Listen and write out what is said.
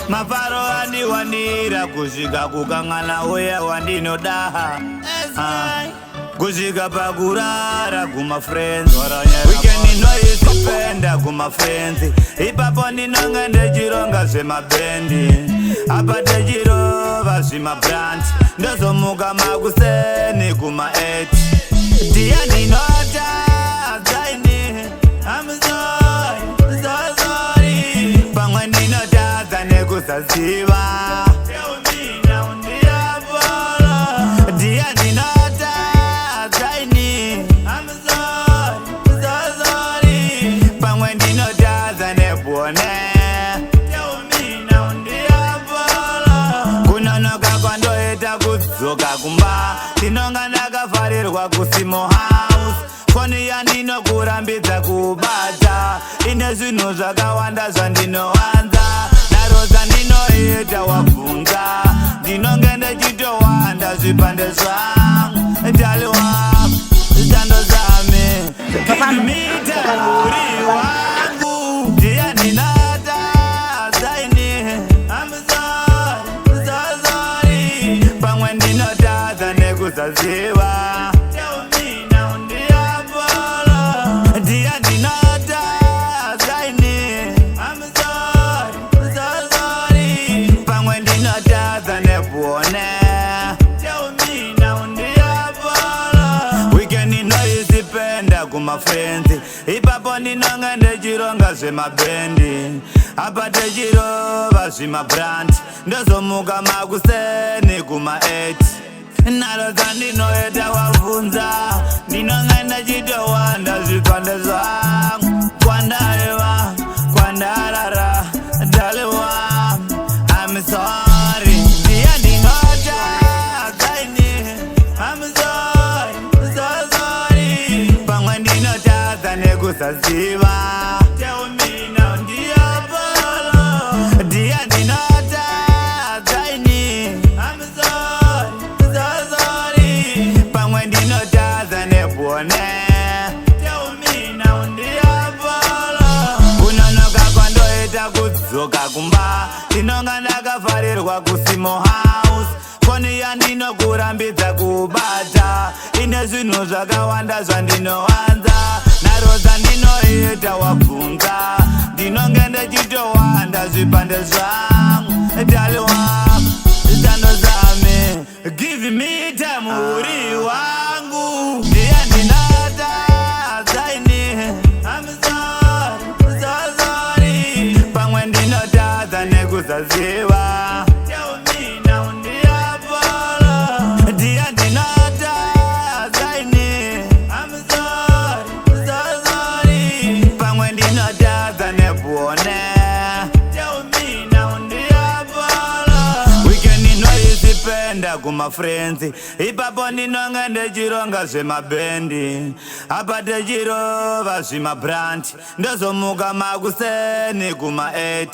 Mafaro andi wanira kusika kukangana uya wandinodaha kusika pakurara kuma friends weekend inoisipenda kuma friends ipapo ndinonga ndechironga zvemabendi apa techirova zvimabrands ndozomuka makuseni kuma 8 ndiye ndinota zaini I'm sorry pamwe ndinotadza nekusaziva ndiye ndinota zaini I'm sorry pamwe ndinotadza nebone kunonoka kwandoita kudzoka kumba ndinonga ndakafarirwa kusimo house foni yandinokurambidza kubata ine zvinhu zvakawanda zvandinowanza naro dzandinoita wabvunza ndinonge ndechitowanda zvipande zvangu dali wangu zvishando zvame mita uri wangu ndiye ndinata zaini I'm sorry pamwe ndinotadza nekusaziva kuma friends ipapo ndinonga ndechironga zvemabendi apa techirova zvimabrands ndozomuka makuseni kuma 8 naro dzandinoita wabvunza ndinonga ndechitowanda zvipande zvangu kwandaiva kwandarara daliwa I'm sorry ndiye ndinota zaini I'm sorry pamwe ndinotadza nekusaziva ndiye ndinota zaini I'm sorry pamwe ndinotadza nebone kunonoka kwandoita kudzoka kumba ndinonga ndakafarirwa kusimo house foni yandinokurambidza kubata ine zvinhu zvakawanda zvandinowanza naro dzandinoita wabvunza ndinonge ndechitowanda zvipande zvangu dali wangu zvishando zvame give me time uri wangu ndiye ndinata zaini I'm sorry pamwe ndinotadza nekusaziva ndiye ndinota zaini I'm sorry pamwe ndinotadza nebone weekend inoisipenda kuma friends ipapo ndinonga ndechironga zvemabendi apa techirova zvimabrands ndozomuka makuseni kuma 8